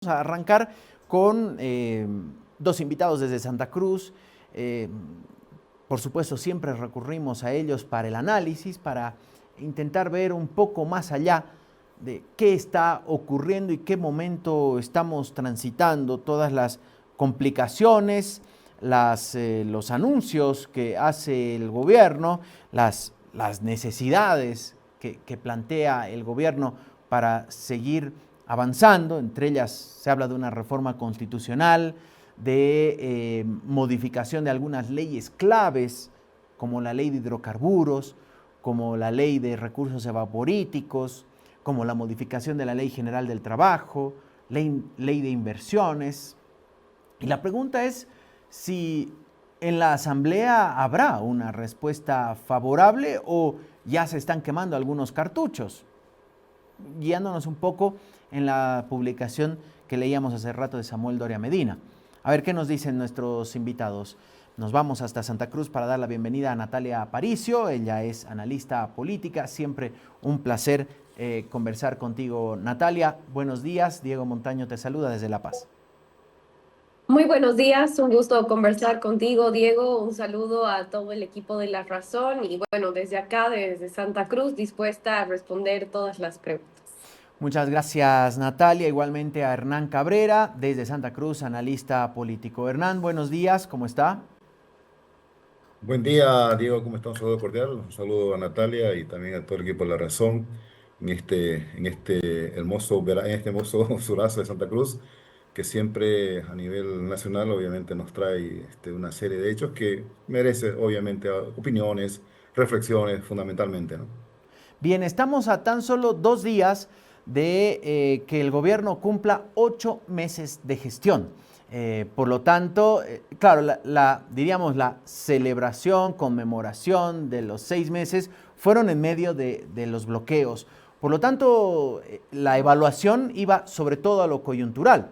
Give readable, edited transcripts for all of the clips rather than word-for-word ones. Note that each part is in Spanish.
Vamos a arrancar con dos invitados desde Santa Cruz. Eh, por supuesto, siempre recurrimos a ellos para el análisis, para intentar ver un poco más allá de qué está ocurriendo y qué momento estamos transitando, todas las complicaciones, los anuncios que hace el gobierno, las necesidades que plantea el gobierno para seguir avanzando. Entre ellas se habla de una reforma constitucional, de modificación de algunas leyes claves, como la ley de hidrocarburos, como la ley de recursos evaporíticos, como la modificación de la ley general del trabajo, ley de inversiones. Y la pregunta es si en la Asamblea habrá una respuesta favorable o ya se están quemando algunos cartuchos, guiándonos un poco en la publicación que leíamos hace rato de Samuel Doria Medina. A ver qué nos dicen nuestros invitados. Nos vamos hasta Santa Cruz para dar la bienvenida a Natalia Aparicio. Ella es analista política. Siempre un placer conversar contigo, Natalia. Buenos días. Diego Montaño te saluda desde La Paz. Muy buenos días, un gusto conversar contigo, Diego. Un saludo a todo el equipo de La Razón y bueno, desde acá, desde Santa Cruz, dispuesta a responder todas las preguntas. Muchas gracias, Natalia. Igualmente a Hernán Cabrera, desde Santa Cruz, analista político. Hernán, buenos días, ¿cómo está? Buen día, Diego, ¿cómo está? Un saludo cordial, un saludo a Natalia y también a todo el equipo de La Razón en este hermoso surazo de Santa Cruz, que siempre a nivel nacional obviamente nos trae una serie de hechos que merece obviamente opiniones, reflexiones fundamentalmente, ¿no? Bien, estamos a tan solo 2 días de que el gobierno cumpla 8 meses de gestión. Por lo tanto, claro, diríamos la celebración, conmemoración de los 6 meses fueron en medio de los bloqueos. Por lo tanto, la evaluación iba sobre todo a lo coyuntural,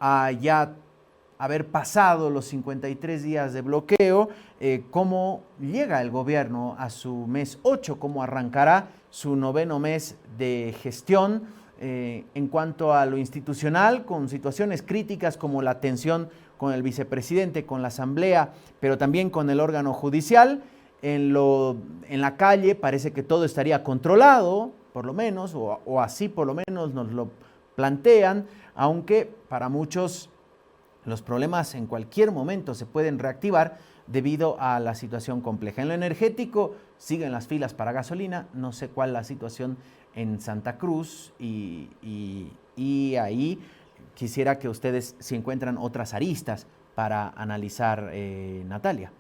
a ya haber pasado los 53 días de bloqueo, cómo llega el gobierno a su mes 8, cómo arrancará su noveno mes de gestión en cuanto a lo institucional, con situaciones críticas como la tensión con el vicepresidente, con la asamblea, pero también con el órgano judicial. En la calle parece que todo estaría controlado, por lo menos, o así por lo menos nos lo plantean, aunque para muchos los problemas en cualquier momento se pueden reactivar debido a la situación compleja. En lo energético siguen las filas para gasolina, no sé cuál es la situación en Santa Cruz y ahí quisiera que ustedes si encuentran otras aristas para analizar, Natalia.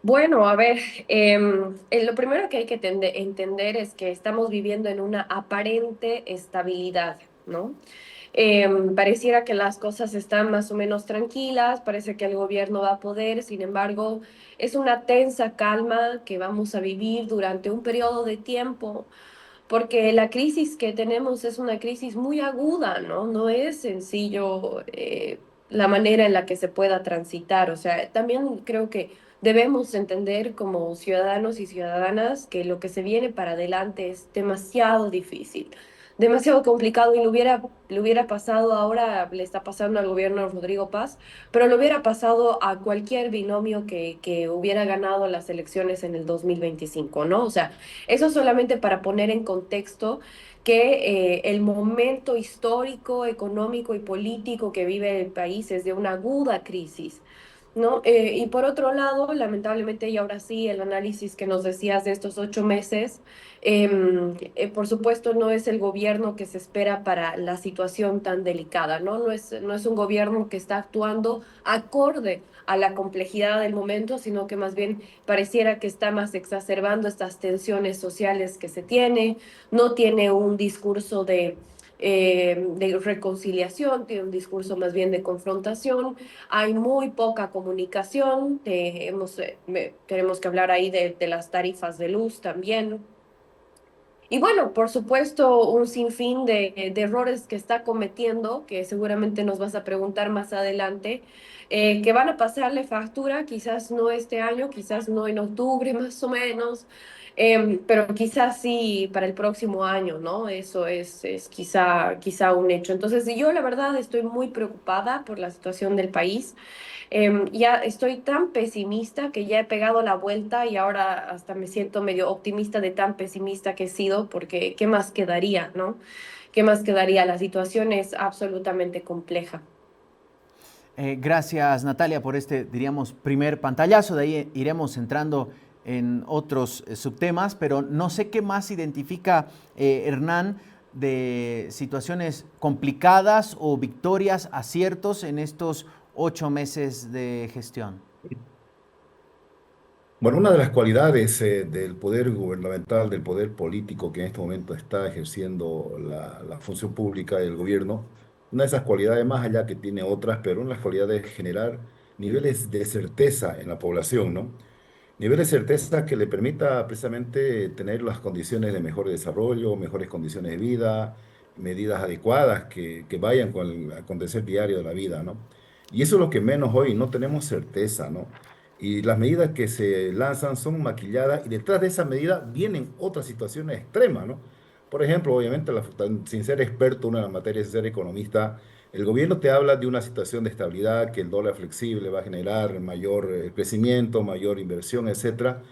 Bueno, a ver, lo primero que hay que entender es que estamos viviendo en una aparente estabilidad, ¿no? Pareciera que las cosas están más o menos tranquilas, parece que el gobierno va a poder, sin embargo, es una tensa calma que vamos a vivir durante un periodo de tiempo, porque la crisis que tenemos es una crisis muy aguda, ¿no? No es sencillo la manera en la que se pueda transitar. O sea, también creo que debemos entender como ciudadanos y ciudadanas que lo que se viene para adelante es demasiado difícil, demasiado complicado y le hubiera pasado ahora, le está pasando al gobierno de Rodrigo Paz, pero le hubiera pasado a cualquier binomio que hubiera ganado las elecciones en el 2025, ¿no? O sea, eso solamente para poner en contexto que el momento histórico, económico y político que vive el país es de una aguda crisis, ¿no? Y por otro lado, lamentablemente, y ahora sí, el análisis que nos decías de estos 8 meses, por supuesto, no es el gobierno que se espera para la situación tan delicada, ¿no? No es un gobierno que está actuando acorde a la complejidad del momento, sino que más bien pareciera que está más exacerbando estas tensiones sociales que se tiene, no tiene un discurso de reconciliación, tiene un discurso más bien de confrontación, hay muy poca comunicación, tenemos que hablar ahí de las tarifas de luz también. Y bueno, por supuesto, un sinfín de errores que está cometiendo, que seguramente nos vas a preguntar más adelante, que van a pasarle factura, quizás no este año, quizás no en octubre más o menos, Pero quizás sí para el próximo año, ¿no? Eso es quizá un hecho. Entonces, yo la verdad estoy muy preocupada por la situación del país. Ya estoy tan pesimista que ya he pegado la vuelta y ahora hasta me siento medio optimista de tan pesimista que he sido, porque ¿qué más quedaría, no? ¿Qué más quedaría? La situación es absolutamente compleja. Gracias Natalia por este, diríamos, primer pantallazo. De ahí iremos entrando en otros subtemas, pero no sé qué más identifica Hernán de situaciones complicadas o victorias, aciertos en estos 8 meses de gestión. Bueno, una de las cualidades del poder gubernamental, del poder político que en este momento está ejerciendo la función pública del gobierno, una de esas cualidades más allá que tiene otras, pero una de las cualidades es generar niveles de certeza en la población, ¿no? Niveles de certeza que le permita precisamente tener las condiciones de mejor desarrollo, mejores condiciones de vida, medidas adecuadas que vayan con el acontecer diario de la vida, ¿no? Y eso es lo que menos hoy, no tenemos certeza, ¿no? Y las medidas que se lanzan son maquilladas y detrás de esa medida vienen otras situaciones extremas, ¿no? Por ejemplo, obviamente, sin ser experto en la materia, sin ser economista, el gobierno te habla de una situación de estabilidad, que el dólar flexible va a generar mayor crecimiento, mayor inversión, etcétera.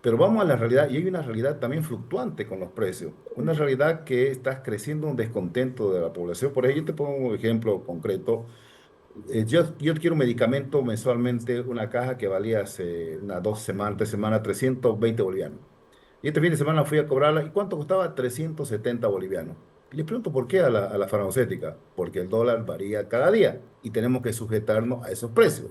Pero vamos a la realidad, y hay una realidad también fluctuante con los precios. Una realidad que está creciendo un descontento de la población. Por ejemplo, yo te pongo un ejemplo concreto. Yo quiero un medicamento mensualmente, una caja que valía hace unas 2 semanas, 3 semanas, 320 bolivianos. Y este fin de semana fui a cobrarla. ¿Y cuánto costaba? 370 bolivianos. Y le pregunto por qué a la farmacéutica. Porque el dólar varía cada día y tenemos que sujetarnos a esos precios,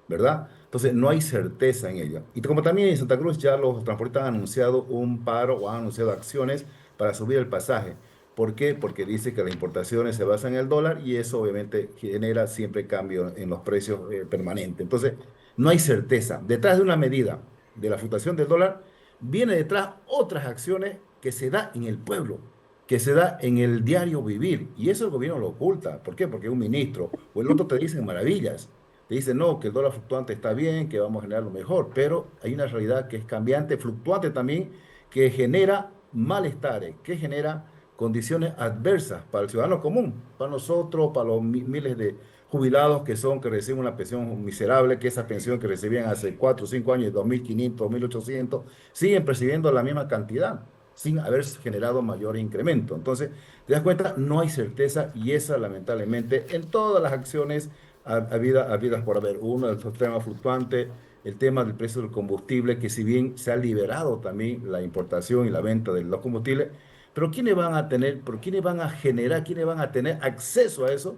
¿verdad? Entonces no hay certeza en ella. Y como también en Santa Cruz ya los transportistas han anunciado un paro o han anunciado acciones para subir el pasaje. ¿Por qué? Porque dice que las importaciones se basan en el dólar y eso obviamente genera siempre cambio en los precios permanentes. Entonces, no hay certeza. Detrás de una medida de la fluctuación del dólar, viene detrás otras acciones que se da en el pueblo, que se da en el diario vivir. Y eso el gobierno lo oculta. ¿Por qué? Porque un ministro o el otro te dicen maravillas. Te dicen, no, que el dólar fluctuante está bien, que vamos a generar lo mejor. Pero hay una realidad que es cambiante, fluctuante también, que genera malestares, que genera condiciones adversas para el ciudadano común, para nosotros, para los miles de jubilados que reciben una pensión miserable, que esa pensión que recibían hace 4 o 5 años, 2.500, 2.800, siguen percibiendo la misma cantidad sin haber generado mayor incremento. Entonces, te das cuenta, no hay certeza y esa lamentablemente en todas las acciones habidas por haber. Uno de los temas fluctuantes, el tema del precio del combustible, que si bien se ha liberado también la importación y la venta de los combustibles, pero ¿quiénes van a tener, por quiénes van a generar, quiénes van a tener acceso a eso?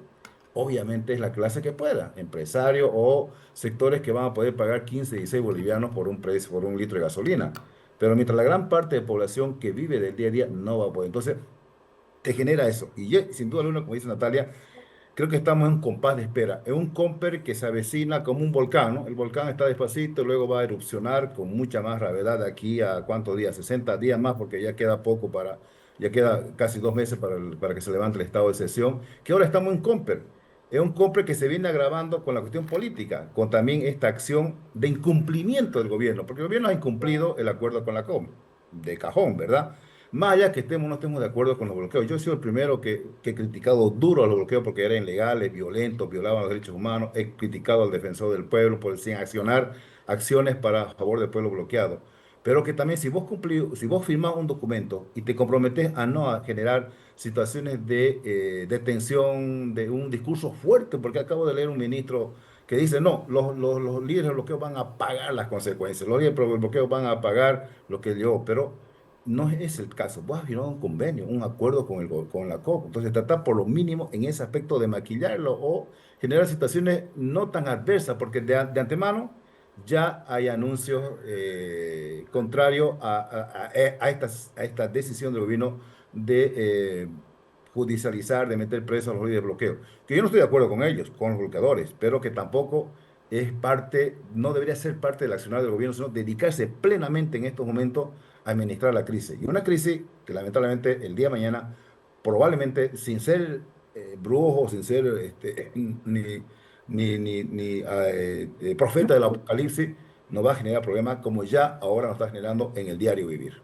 Obviamente es la clase que pueda, empresarios o sectores que van a poder pagar 15, 16 bolivianos por un precio, por un litro de gasolina. Pero mientras la gran parte de población que vive del día a día no va a poder. Entonces, te genera eso. Y sin duda alguna, como dice Natalia, creo que estamos en un compás de espera. Es un comper que se avecina como un volcán, ¿no? El volcán está despacito, luego va a erupcionar con mucha más gravedad de aquí a ¿cuántos días? 60 días más, porque ya queda poco ya queda casi 2 meses para que se levante el estado de excepción, que ahora estamos en comper. Es un comper que se viene agravando con la cuestión política, con también esta acción de incumplimiento del gobierno, porque el gobierno ha incumplido el acuerdo con la COM, de cajón, ¿verdad? Más allá que estemos o no estemos de acuerdo con los bloqueos. Yo he sido el primero que he criticado duro a los bloqueos porque eran ilegales, violentos, violaban los derechos humanos. He criticado al defensor del pueblo por sin accionar acciones para a favor del pueblo bloqueado. Pero que también si vos firmás un documento y te comprometes a no a generar situaciones de tensión, de un discurso fuerte, porque acabo de leer un ministro que dice, no, los líderes del bloqueo van a pagar las consecuencias, los líderes del bloqueo van a pagar lo que dio, pero no es el caso. Vos has firmado un convenio, un acuerdo con la COP. Entonces, trata por lo mínimo en ese aspecto de maquillarlo o generar situaciones no tan adversas, porque de antemano ya hay anuncios contrarios a esta decisión del gobierno de judicializar, de meter preso a los líderes de bloqueo. Que yo no estoy de acuerdo con ellos, con los bloqueadores, pero que tampoco es parte, no debería ser parte del accionar del gobierno, sino dedicarse plenamente en estos momentos a administrar la crisis. Y una crisis que lamentablemente el día de mañana, probablemente sin ser brujo, sin ser profeta del apocalipsis, nos va a generar problemas como ya ahora nos está generando en el diario vivir.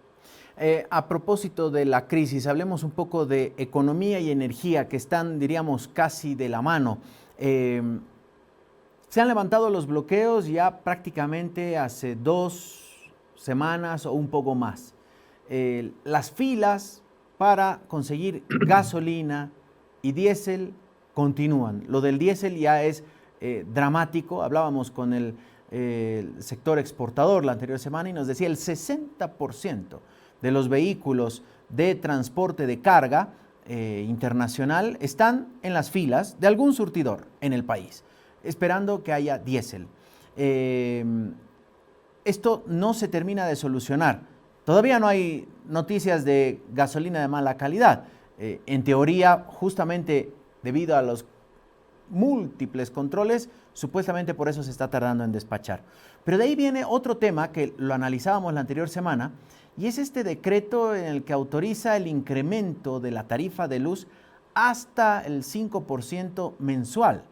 A propósito de la crisis, hablemos un poco de economía y energía que están, diríamos, casi de la mano. Se han levantado los bloqueos ya prácticamente hace 2 semanas o un poco más. Las filas para conseguir gasolina y diésel continúan. Lo del diésel ya es dramático. Hablábamos con el sector exportador la anterior semana y nos decía el 60% de los vehículos de transporte de carga internacional están en las filas de algún surtidor en el país, esperando que haya diésel. Esto no se termina de solucionar. Todavía no hay noticias de gasolina de mala calidad. En teoría, justamente debido a los múltiples controles, supuestamente por eso se está tardando en despachar. Pero de ahí viene otro tema que lo analizábamos la anterior semana, y es este decreto en el que autoriza el incremento de la tarifa de luz hasta el 5% mensual.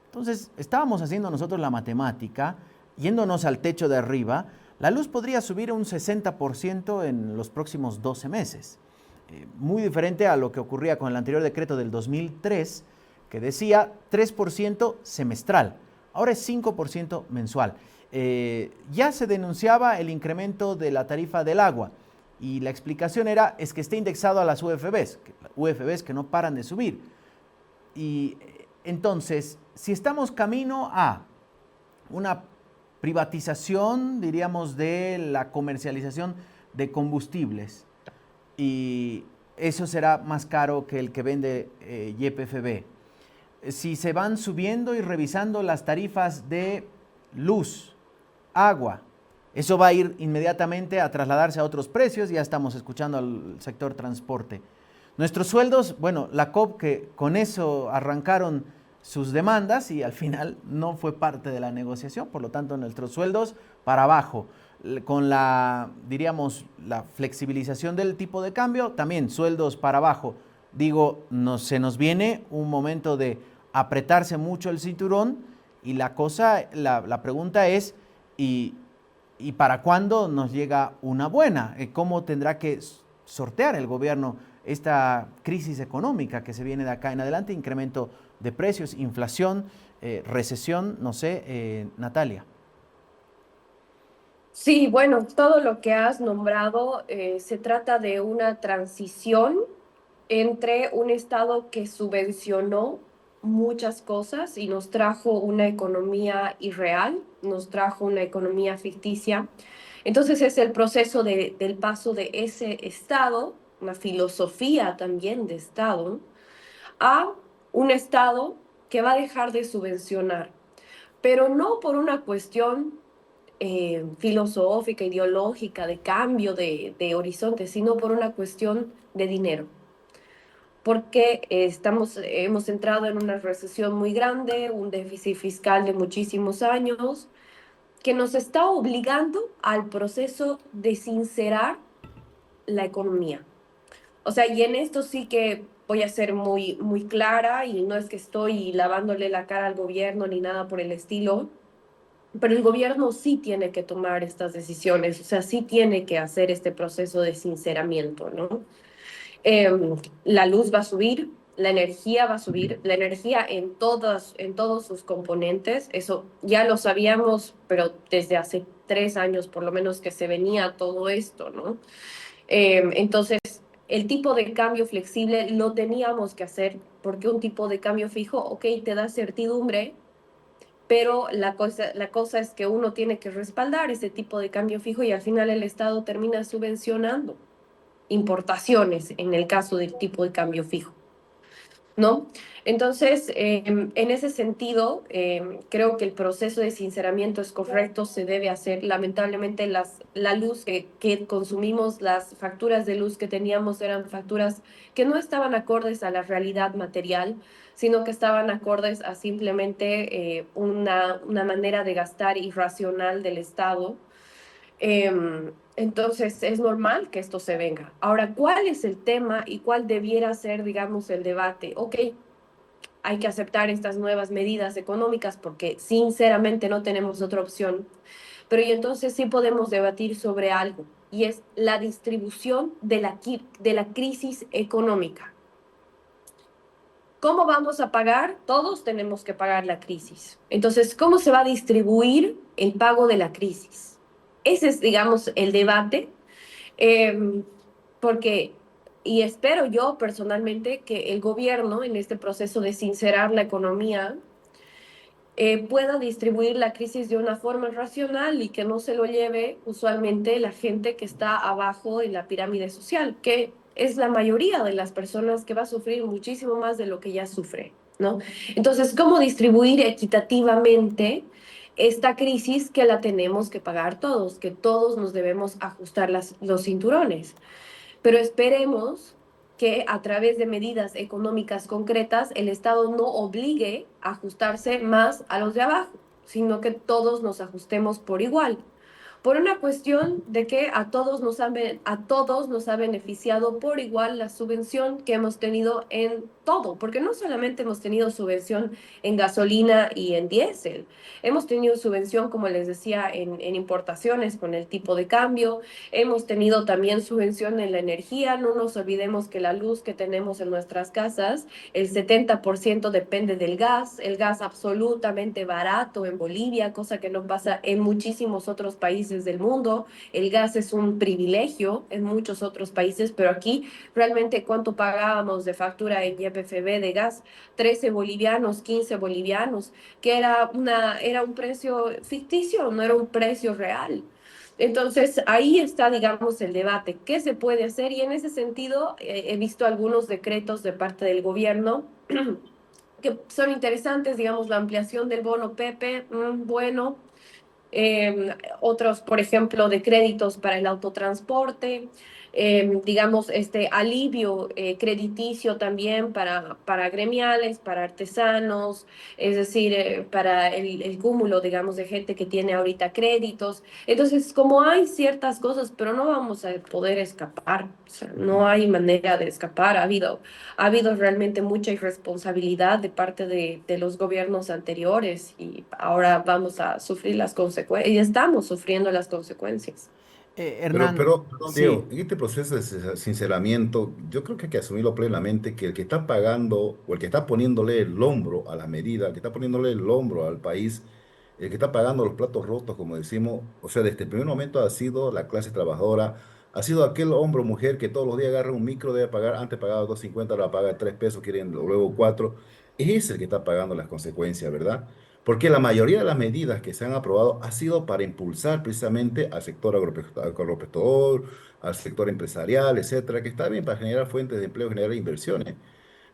Entonces, estábamos haciendo nosotros la matemática, yéndonos al techo de arriba, la luz podría subir un 60% en los próximos 12 meses. Muy diferente a lo que ocurría con el anterior decreto del 2003, que decía 3% semestral. Ahora es 5% mensual. Ya se denunciaba el incremento de la tarifa del agua y la explicación es que está indexado a las UFBs que no paran de subir. Y entonces, si estamos camino a una privatización, diríamos, de la comercialización de combustibles, y eso será más caro que el que vende YPFB. Si se van subiendo y revisando las tarifas de luz, agua, eso va a ir inmediatamente a trasladarse a otros precios. Ya estamos escuchando al sector transporte. Nuestros sueldos, bueno, la COP, que con eso arrancaron sus demandas y al final no fue parte de la negociación, por lo tanto nuestros sueldos para abajo. Con diríamos, la flexibilización del tipo de cambio, también sueldos para abajo. Digo, se nos viene un momento de apretarse mucho el cinturón y la pregunta es, ¿y para cuándo nos llega una buena? ¿Cómo tendrá que sortear el gobierno esta crisis económica que se viene de acá en adelante? Incremento de precios, inflación, recesión, no sé, Natalia. Sí, bueno, todo lo que has nombrado se trata de una transición entre un Estado que subvencionó muchas cosas y nos trajo una economía irreal, nos trajo una economía ficticia. Entonces es el proceso del paso de ese Estado, una filosofía también de Estado, a un Estado que va a dejar de subvencionar, pero no por una cuestión filosófica, ideológica, de cambio de horizonte, sino por una cuestión de dinero. Porque hemos entrado en una recesión muy grande, un déficit fiscal de muchísimos años, que nos está obligando al proceso de sincerar la economía. O sea, y en esto sí que voy a ser muy, muy clara, y no es que estoy lavándole la cara al gobierno ni nada por el estilo, pero el gobierno sí tiene que tomar estas decisiones, o sea, sí tiene que hacer este proceso de sinceramiento, ¿no? La luz va a subir, la energía va a subir, la energía en todos sus componentes, eso ya lo sabíamos, pero desde hace 3 años por lo menos que se venía todo esto, ¿no? Entonces, el tipo de cambio flexible lo teníamos que hacer, porque un tipo de cambio fijo, ok, te da certidumbre, pero la cosa es que uno tiene que respaldar ese tipo de cambio fijo y al final el Estado termina subvencionando importaciones en el caso del tipo de cambio fijo, ¿no? Entonces, en ese sentido, creo que el proceso de sinceramiento es correcto, se debe hacer. Lamentablemente, la luz que consumimos, las facturas de luz que teníamos eran facturas que no estaban acordes a la realidad material, sino que estaban acordes a simplemente una manera de gastar irracional del Estado. Entonces es normal que esto se venga. Ahora, ¿cuál es el tema y cuál debiera ser, digamos, el debate? Ok, hay que aceptar estas nuevas medidas económicas porque sinceramente no tenemos otra opción, pero y entonces sí podemos debatir sobre algo. y es la distribución de la crisis económica. ¿Cómo vamos a pagar? Todos tenemos que pagar la crisis. Entonces, ¿cómo se va a distribuir el pago de la crisis? Ese es, digamos, el debate, eh, porque, y espero yo personalmente que el gobierno, en este proceso de sincerar la economía, pueda distribuir la crisis de una forma racional y que no se lo lleve usualmente la gente que está abajo en la pirámide social, que es la mayoría de las personas que va a sufrir muchísimo más de lo que ya sufre, ¿no? Entonces, ¿cómo distribuir equitativamente esta crisis que la tenemos que pagar todos, que todos nos debemos ajustar los cinturones? Pero esperemos que a través de medidas económicas concretas el Estado no obligue a ajustarse más a los de abajo, sino que todos nos ajustemos por igual, por una cuestión de que a todos nos ha beneficiado por igual la subvención que hemos tenido en todo, porque no solamente hemos tenido subvención en gasolina y en diésel, hemos tenido subvención, como les decía, en importaciones con el tipo de cambio, hemos tenido también subvención en la energía, no nos olvidemos que la luz que tenemos en nuestras casas, el 70% depende del gas, el gas absolutamente barato en Bolivia, cosa que no pasa en muchísimos otros países del mundo. El gas es un privilegio en muchos otros países, pero aquí realmente cuánto pagábamos de factura en YPFB de gas, 13 bolivianos, 15 bolivianos, que era un precio ficticio, no era un precio real. Entonces, ahí está, digamos, el debate. ¿Qué se puede hacer? Y en ese sentido, he visto algunos decretos de parte del gobierno que son interesantes, digamos, la ampliación del bono Pepe, bueno, otros, por ejemplo, de créditos para el autotransporte, digamos, este alivio crediticio también para gremiales, para artesanos, es decir, para el cúmulo, digamos, de gente que tiene ahorita créditos. Entonces, como hay ciertas cosas, pero no vamos a poder escapar, o sea, no hay manera de escapar. Ha habido realmente mucha irresponsabilidad de parte de los gobiernos anteriores y ahora vamos a sufrir las consecuencias, y estamos sufriendo las consecuencias. Hernán, Perdón, sí. Diego, en este proceso de sinceramiento, yo creo que hay que asumirlo plenamente que el que está pagando o el que está poniéndole el hombro a la medida, el que está poniéndole el hombro al país, el que está pagando los platos rotos, como decimos, o sea, desde el primer momento ha sido la clase trabajadora, ha sido aquel hombre o mujer que todos los días agarra un micro, debe pagar, antes pagaba 2.50, ahora paga 3 pesos, quieren luego 4. Es el que está pagando las consecuencias, ¿verdad? Porque la mayoría de las medidas que se han aprobado ha sido para impulsar precisamente al sector agropecuario, al sector empresarial, etcétera, que está bien para generar fuentes de empleo, generar inversiones.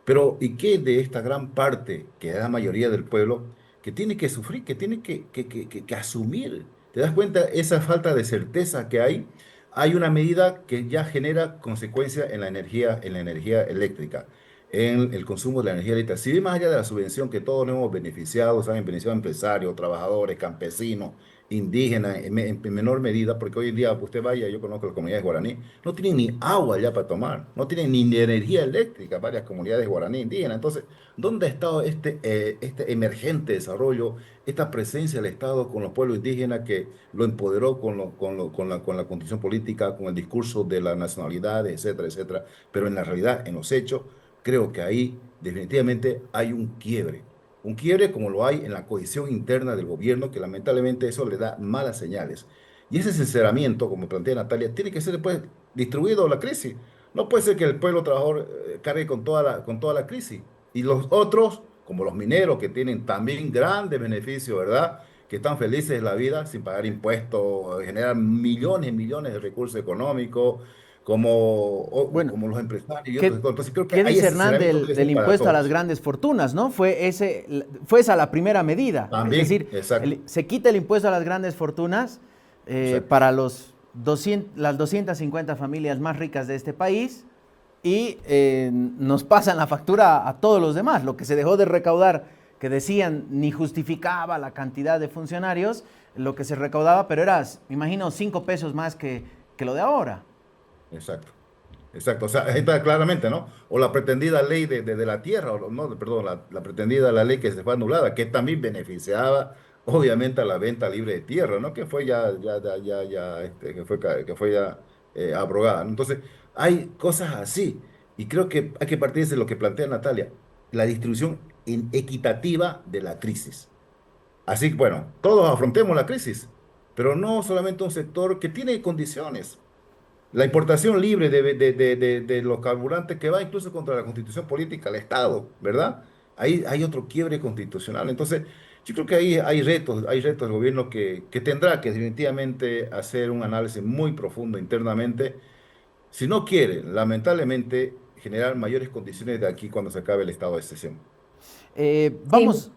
Pero, ¿y qué de esta gran parte, que es la mayoría del pueblo, que tiene que sufrir, que tiene que asumir? ¿Te das cuenta esa falta de certeza que hay? Hay una medida que ya genera consecuencias en la energía eléctrica, en el consumo de la energía eléctrica. Si bien más allá de la subvención que todos nos hemos beneficiado, se han beneficiado empresarios, trabajadores, campesinos, indígenas, en menor medida, porque hoy en día usted vaya, yo conozco las comunidades guaraní, no tienen ni agua ya para tomar, no tienen ni energía eléctrica, varias comunidades guaraní indígenas. Entonces, ¿dónde ha estado este emergente desarrollo, esta presencia del Estado con los pueblos indígenas que lo empoderó con la condición política, con el discurso de la nacionalidad, etcétera, etcétera? Pero en la realidad, en los hechos, creo que ahí definitivamente hay un quiebre como lo hay en la cohesión interna del gobierno, que lamentablemente eso le da malas señales. Y ese sinceramiento, como plantea Natalia, tiene que ser después distribuido la crisis. No puede ser que el pueblo trabajador cargue con toda la crisis. Y los otros, como los mineros, que tienen también grandes beneficios, ¿verdad? Que están felices de la vida sin pagar impuestos, generan millones y millones de recursos económicos, Bueno, como los empresarios y otros. ¿qué, Entonces creo que qué ahí dice ese Hernán sinceramiento del, debe ser del para impuesto a las todos. grandes fortunas, ¿no? Fue esa la primera medida. Es También, decir, exacto, se quita el impuesto a las grandes fortunas exacto. para las 250 familias más ricas de este país y nos pasan la factura a todos los demás. Lo que se dejó de recaudar, que decían ni justificaba la cantidad de funcionarios, lo que se recaudaba, pero era, me imagino, 5 pesos más que lo de ahora. Exacto, exacto. O sea, ahí está claramente, ¿no? O la pretendida ley de la tierra, o no, perdón, la pretendida la ley que se fue anulada, que también beneficiaba obviamente a la venta libre de tierra, ¿no? Que fue que fue ya abrogada, ¿no? Entonces, hay cosas así. Y creo que hay que partir de lo que plantea Natalia, la distribución equitativa de la crisis. Así que, bueno, todos afrontemos la crisis, pero no solamente un sector que tiene condiciones. La importación libre de los carburantes que va incluso contra la constitución política del Estado, ¿verdad? Ahí hay otro quiebre constitucional. Entonces, yo creo que ahí hay retos del gobierno que tendrá que definitivamente hacer un análisis muy profundo internamente, si no quiere, lamentablemente, generar mayores condiciones de aquí cuando se acabe el estado de excepción. Sí,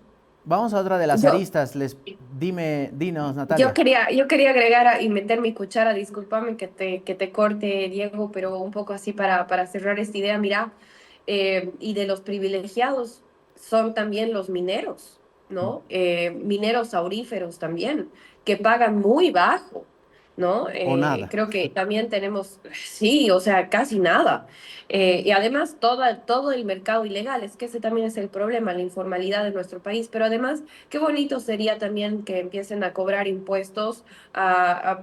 Vamos a otra de las yo, aristas. Dinos, Yo Natalia. quería, yo quería agregar y meter mi cuchara, discúlpame que te corte, Diego, pero un poco así para cerrar esta idea, mira, y de los privilegiados son también los mineros, ¿no? Mineros auríferos también, que pagan muy bajo, ¿no? O nada. Creo que también tenemos, sí, o sea, casi nada. Y además todo el mercado ilegal, es que ese también es el problema, la informalidad de nuestro país, pero además qué bonito sería también que empiecen a cobrar impuestos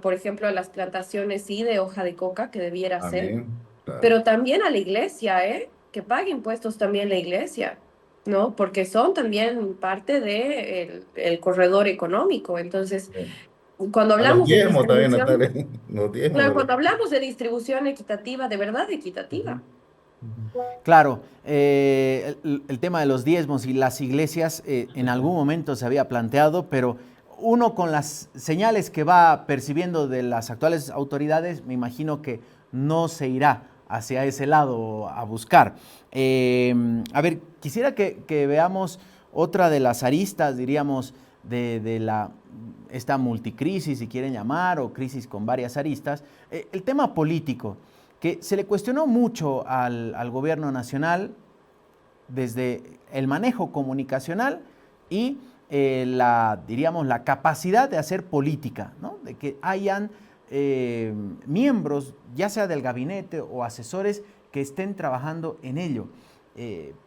por ejemplo, a las plantaciones, sí, de hoja de coca, que debiera ser, Amén. Claro. pero también a la iglesia, ¿eh? Que pague impuestos también la iglesia, ¿no? Porque son también parte el corredor económico. Entonces, cuando A los hablamos de diezmos también, Natalia. distribución, Los diezmos claro, de los... cuando hablamos de distribución equitativa, de verdad Ujú. equitativa. Ujú. Claro, el tema de los diezmos y las iglesias en algún momento se había planteado, pero uno con las señales que va percibiendo de las actuales autoridades, me imagino que no se irá hacia ese lado a buscar. A ver, quisiera que veamos otra de las aristas, diríamos, de esta multicrisis, si quieren llamar, o crisis con varias aristas, el tema político que se le cuestionó mucho al gobierno nacional desde el manejo comunicacional y diríamos, la capacidad de hacer política, ¿no? De que hayan miembros, ya sea del gabinete o asesores, que estén trabajando en ello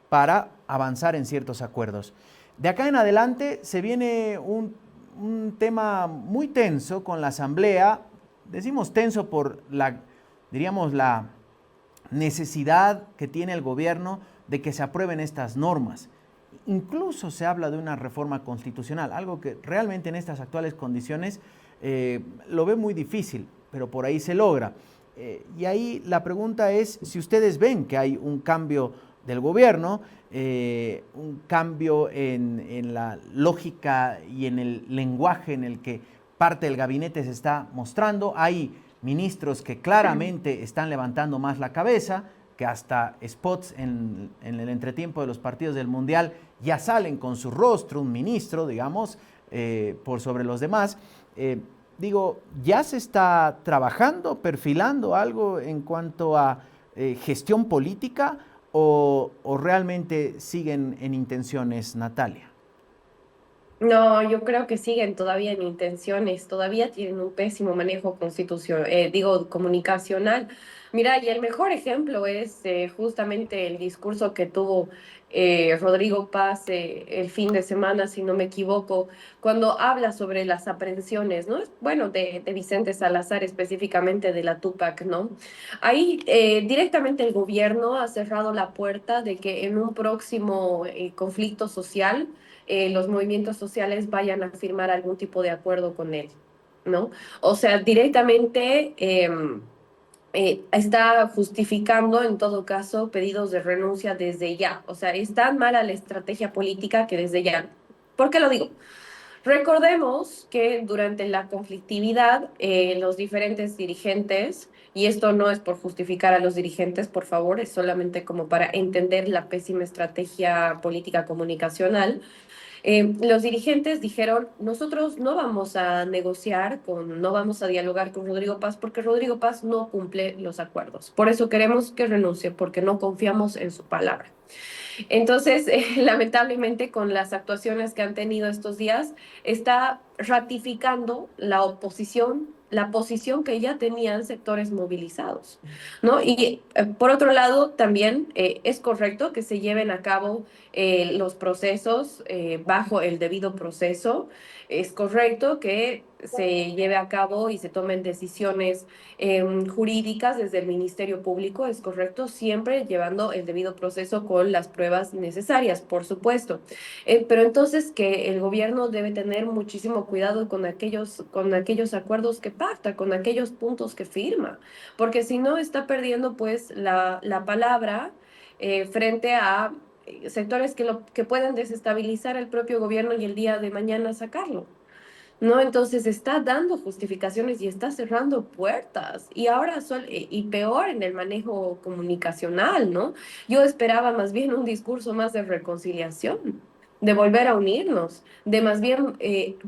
para avanzar en ciertos acuerdos. De acá en adelante se viene un tema muy tenso con la Asamblea. Decimos tenso por diríamos, la necesidad que tiene el gobierno de que se aprueben estas normas. Incluso se habla de una reforma constitucional, algo que realmente en estas actuales condiciones lo ve muy difícil, pero por ahí se logra. Y ahí la pregunta es si ustedes ven que hay un cambio del gobierno, un cambio en la lógica y en el lenguaje en el que parte del gabinete se está mostrando. Hay ministros que claramente están levantando más la cabeza, que hasta spots en el entretiempo de los partidos del Mundial ya salen con su rostro, un ministro, digamos, por sobre los demás. Digo, ¿ya se está trabajando, perfilando algo en cuanto a gestión política o realmente siguen en intenciones, Natalia? No, yo creo que siguen todavía en intenciones, todavía tienen un pésimo manejo comunicacional. Mira, y el mejor ejemplo es justamente el discurso que tuvo Rodrigo Paz el fin de semana, si no me equivoco, cuando habla sobre las aprehensiones, ¿no? Bueno, de Vicente Salazar, específicamente de la Tupac, ¿no? Ahí directamente el gobierno ha cerrado la puerta de que en un próximo conflicto social, los movimientos sociales vayan a firmar algún tipo de acuerdo con él, ¿no? O sea, directamente está justificando en todo caso pedidos de renuncia desde ya. O sea, es tan mala la estrategia política que desde ya. ¿Por qué lo digo? Recordemos que durante la conflictividad, los diferentes dirigentes, y esto no es por justificar a los dirigentes, por favor, es solamente como para entender la pésima estrategia política comunicacional, los dirigentes dijeron, nosotros no vamos a negociar no vamos a dialogar con Rodrigo Paz porque Rodrigo Paz no cumple los acuerdos. Por eso queremos que renuncie, porque no confiamos en su palabra. Entonces, lamentablemente, con las actuaciones que han tenido estos días, está ratificando la oposición la posición que ya tenían sectores movilizados, ¿no? Y por otro lado, también es correcto que se lleven a cabo los procesos bajo el debido proceso. Es correcto que se lleve a cabo y se tomen decisiones jurídicas desde el Ministerio Público, es correcto, siempre llevando el debido proceso con las pruebas necesarias, por supuesto. Pero entonces que el gobierno debe tener muchísimo cuidado con aquellos acuerdos que pacta, con aquellos puntos que firma, porque si no está perdiendo pues la palabra frente a sectores que pueden desestabilizar el propio gobierno y el día de mañana sacarlo. ¿No? Entonces está dando justificaciones y está cerrando puertas. Y ahora y peor en el manejo comunicacional, ¿no? Yo esperaba más bien un discurso más de reconciliación, de volver a unirnos, de más bien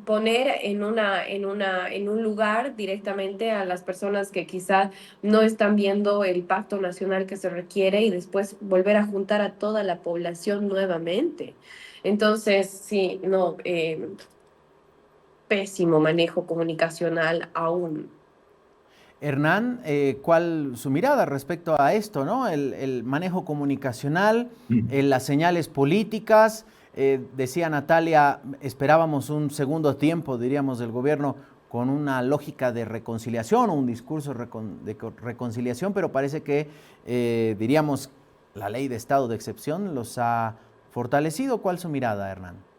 poner en un lugar directamente a las personas que quizá no están viendo el pacto nacional que se requiere y después volver a juntar a toda la población nuevamente. Entonces, sí, no, pésimo manejo comunicacional aún. Hernán, ¿cuál su mirada respecto a esto, ¿no? El manejo comunicacional, las señales políticas. Decía Natalia, esperábamos un segundo tiempo, diríamos, del gobierno con una lógica de reconciliación o un discurso de reconciliación, pero parece que, diríamos, la ley de estado de excepción los ha fortalecido. ¿Cuál su mirada, Hernán?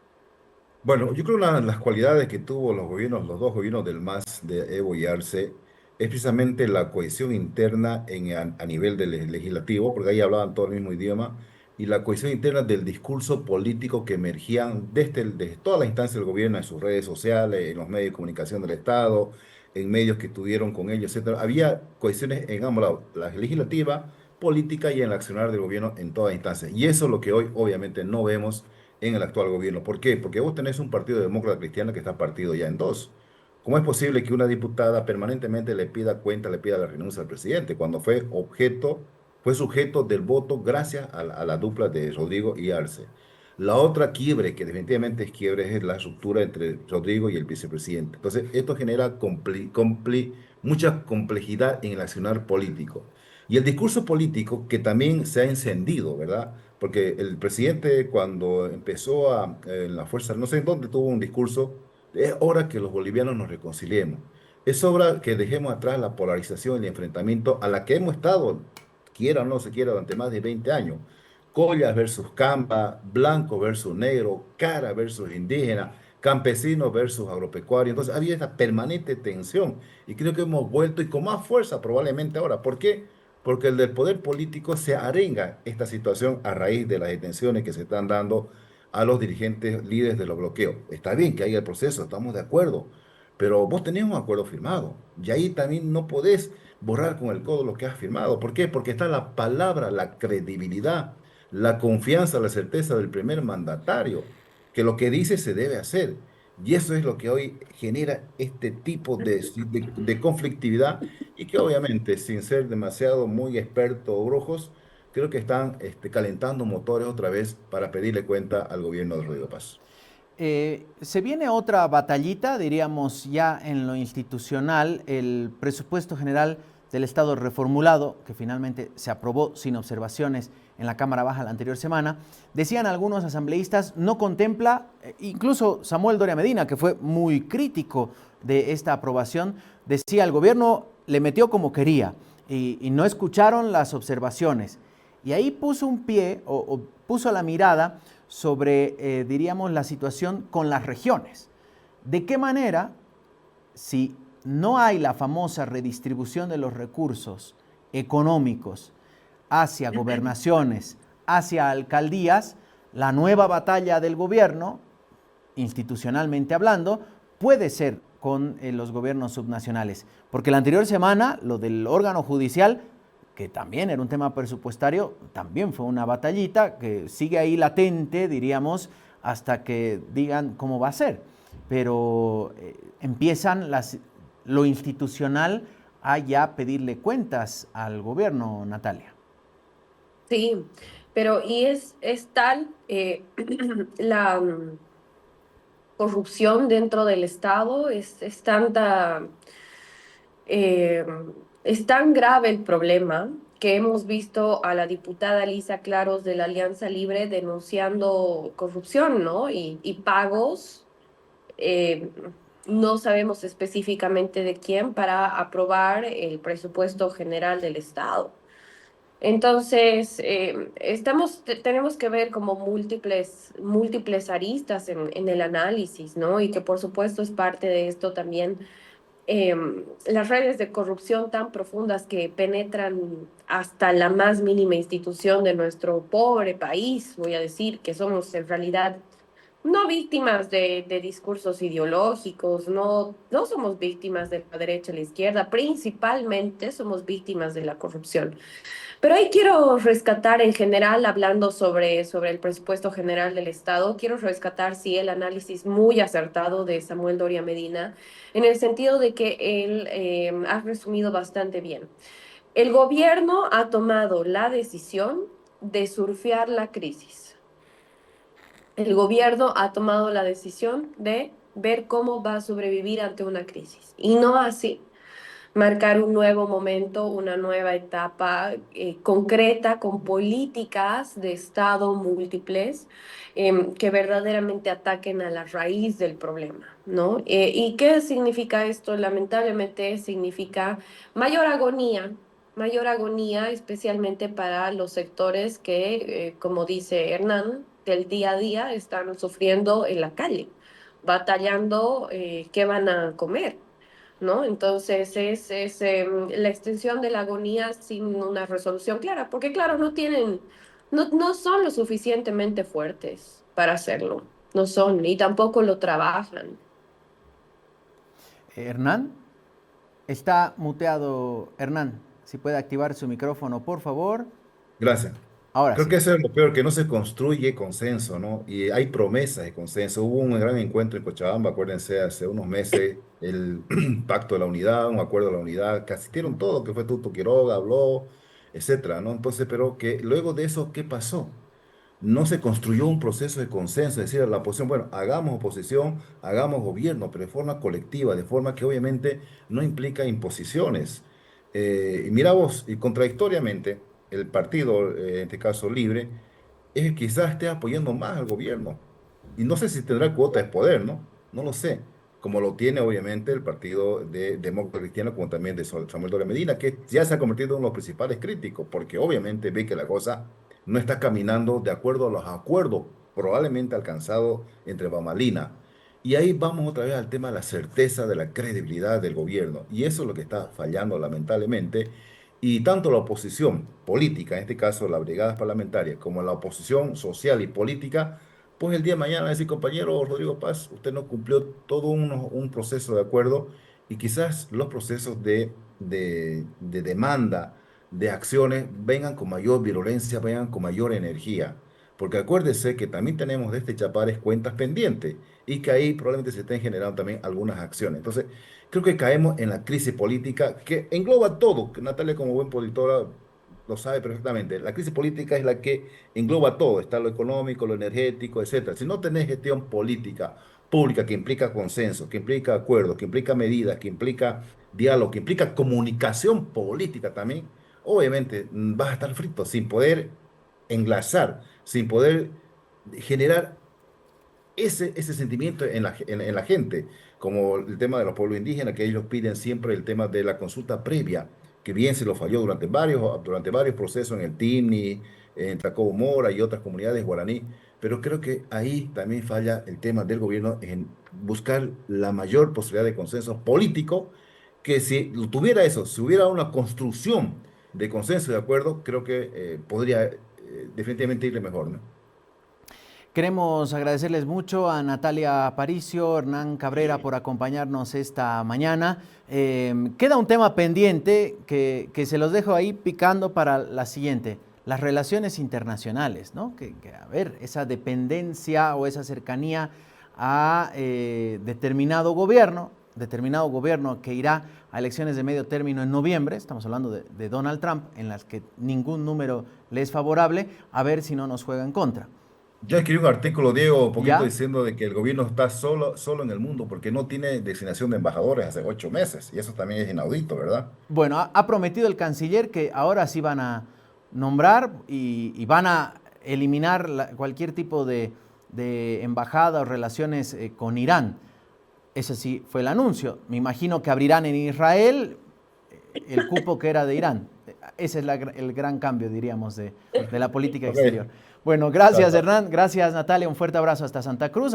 Bueno, yo creo que una de las cualidades que tuvo los gobiernos, los dos gobiernos del MAS de Evo y Arce, es precisamente la cohesión interna a nivel del legislativo, porque ahí hablaban todo el mismo idioma, y la cohesión interna del discurso político que emergían desde toda la instancia del gobierno, en sus redes sociales, en los medios de comunicación del Estado, en medios que estuvieron con ellos, etcétera. Había cohesiones en ambos lados, la legislativa, política y en el accionar del gobierno en todas instancias. Y eso es lo que hoy obviamente no vemos en el actual gobierno. ¿Por qué? Porque vos tenés un partido demócrata cristiano que está partido ya en dos. ¿Cómo es posible que una diputada permanentemente le pida cuenta, le pida la renuncia al presidente cuando fue sujeto del voto gracias a la dupla de Rodrigo y Arce? La otra quiebre, que definitivamente es quiebre, es la ruptura entre Rodrigo y el vicepresidente. Entonces, esto genera mucha complejidad en el accionar político. Y el discurso político que también se ha encendido, ¿verdad? Porque el presidente cuando empezó en la fuerza, no sé en dónde tuvo un discurso, es hora que los bolivianos nos reconciliemos. Es hora que dejemos atrás la polarización y el enfrentamiento a la que hemos estado, quiera o no se quiera, durante más de 20 años. Collas versus Camba, blanco versus negro, cara versus indígena, campesino versus agropecuario. Entonces había esta permanente tensión y creo que hemos vuelto y con más fuerza probablemente ahora. ¿Por qué? Porque el del poder político se arenga esta situación a raíz de las detenciones que se están dando a los dirigentes líderes de los bloqueos. Está bien que haya el proceso, estamos de acuerdo, pero vos tenés un acuerdo firmado y ahí también no podés borrar con el codo lo que has firmado. ¿Por qué? Porque está la palabra, la credibilidad, la confianza, la certeza del primer mandatario, que lo que dice se debe hacer. Y eso es lo que hoy genera este tipo de conflictividad y que obviamente, sin ser demasiado muy expertos o brujos, creo que están calentando motores otra vez para pedirle cuenta al gobierno de Rodrigo Paz. Se viene otra batallita, diríamos ya en lo institucional, el presupuesto general del Estado reformulado, que finalmente se aprobó sin observaciones en la Cámara Baja la anterior semana. Decían algunos asambleístas, no contempla, incluso Samuel Doria Medina, que fue muy crítico de esta aprobación, decía el gobierno le metió como quería y no escucharon las observaciones. Y ahí puso un pie o puso la mirada sobre, diríamos, la situación con las regiones. ¿De qué manera, si no hay la famosa redistribución de los recursos económicos hacia gobernaciones, hacia alcaldías, la nueva batalla del gobierno, institucionalmente hablando, puede ser con los gobiernos subnacionales? Porque la anterior semana, lo del órgano judicial, que también era un tema presupuestario, también fue una batallita que sigue ahí latente, diríamos, hasta que digan cómo va a ser. Pero empiezan lo institucional a ya pedirle cuentas al gobierno, Natalia. Sí, pero y es tal la corrupción dentro del Estado, es tanta Eh, es tan grave el problema que hemos visto a la diputada Lisa Claros de la Alianza Libre denunciando corrupción, ¿no? Y pagos, eh, no sabemos específicamente de quién, para aprobar el presupuesto general del Estado. Entonces, tenemos que ver como múltiples aristas en el análisis, ¿no? Y que por supuesto es parte de esto también las redes de corrupción tan profundas que penetran hasta la más mínima institución de nuestro pobre país, voy a decir, que somos en realidad no víctimas de discursos ideológicos, no somos víctimas de la derecha y la izquierda, principalmente somos víctimas de la corrupción. Pero ahí quiero rescatar en general, hablando sobre el presupuesto general del Estado, quiero rescatar, sí, el análisis muy acertado de Samuel Doria Medina, en el sentido de que él ha resumido bastante bien. El gobierno ha tomado la decisión de surfear la crisis. El gobierno ha tomado la decisión de ver cómo va a sobrevivir ante una crisis. Y no así marcar un nuevo momento, una nueva etapa concreta con políticas de Estado múltiples que verdaderamente ataquen a la raíz del problema, ¿no? ¿Y qué significa esto? Lamentablemente significa mayor agonía, especialmente para los sectores que, como dice Hernán, del día a día están sufriendo en la calle, batallando qué van a comer, ¿no? Entonces es la extensión de la agonía sin una resolución clara, porque claro, no son lo suficientemente fuertes para hacerlo, no son, y tampoco lo trabajan. Hernán, está muteado. Hernán, si puede activar su micrófono, por favor. Gracias. Ahora Creo sí. que eso es lo peor, que no se construye consenso, ¿no? Y hay promesas de consenso. Hubo un gran encuentro en Cochabamba, acuérdense, hace unos meses, el Pacto de la Unidad, un acuerdo de la unidad, que asistieron todos, que fue Tuto Quiroga, habló, etcétera, ¿no? Entonces, pero que luego de eso, ¿qué pasó? No se construyó un proceso de consenso, es decir, la oposición, bueno, hagamos oposición, hagamos gobierno, pero de forma colectiva, de forma que obviamente no implica imposiciones. Y mira vos, y contradictoriamente, el partido, en este caso Libre, es que quizás esté apoyando más al gobierno. Y no sé si tendrá cuota de poder, ¿no? No lo sé. Como lo tiene obviamente el partido de Demócrata Cristiano, como también de Samuel Doria Medina, que ya se ha convertido en uno de los principales críticos, porque obviamente ve que la cosa no está caminando de acuerdo a los acuerdos probablemente alcanzados entre Bamalina. Y ahí vamos otra vez al tema de la certeza de la credibilidad del gobierno. Y eso es lo que está fallando lamentablemente. Y tanto la oposición política, en este caso las brigadas parlamentarias, como la oposición social y política, pues el día de mañana decir, compañero Rodrigo Paz, usted no cumplió todo un proceso de acuerdo y quizás los procesos de demanda de acciones vengan con mayor virulencia, vengan con mayor energía. Porque acuérdese que también tenemos de este Chapares cuentas pendientes y que ahí probablemente se estén generando también algunas acciones. Entonces, creo que caemos en la crisis política que engloba todo, que Natalia como buen politóloga lo sabe perfectamente. La crisis política es la que engloba todo, está lo económico, lo energético, etcétera. Si no tenés gestión política pública que implica consenso, que implica acuerdos, que implica medidas, que implica diálogo, que implica comunicación política también, obviamente vas a estar frito, sin poder enlazar, sin poder generar ese sentimiento en la gente, como el tema de los pueblos indígenas, que ellos piden siempre el tema de la consulta previa, que bien se lo falló durante varios procesos en el TIMNI, en Tracobo Mora y otras comunidades guaraní, pero creo que ahí también falla el tema del gobierno en buscar la mayor posibilidad de consenso político, que si tuviera eso, si hubiera una construcción de consenso y de acuerdo, creo que podría definitivamente irle mejor, ¿no? Queremos agradecerles mucho a Natalia Aparicio, Hernán Cabrera por acompañarnos esta mañana. Queda un tema pendiente que se los dejo ahí picando para la siguiente, las relaciones internacionales, ¿no? A ver, esa dependencia o esa cercanía a determinado gobierno que irá a elecciones de medio término en noviembre, estamos hablando de Donald Trump, en las que ningún número le es favorable, a ver si no nos juega en contra. Yo escribí un artículo, Diego, un poquito ¿Ya? diciendo de que el gobierno está solo en el mundo porque no tiene designación de embajadores hace 8 meses. Y eso también es inaudito, ¿verdad? Bueno, ha prometido el canciller que ahora sí van a nombrar y van a eliminar cualquier tipo de embajada o relaciones con Irán. Ese sí fue el anuncio. Me imagino que abrirán en Israel el cupo que era de Irán. Ese es el gran cambio, diríamos, de la política Ok, exterior. Bueno, chao, gracias chao. Hernán, gracias Natalia, un fuerte abrazo hasta Santa Cruz.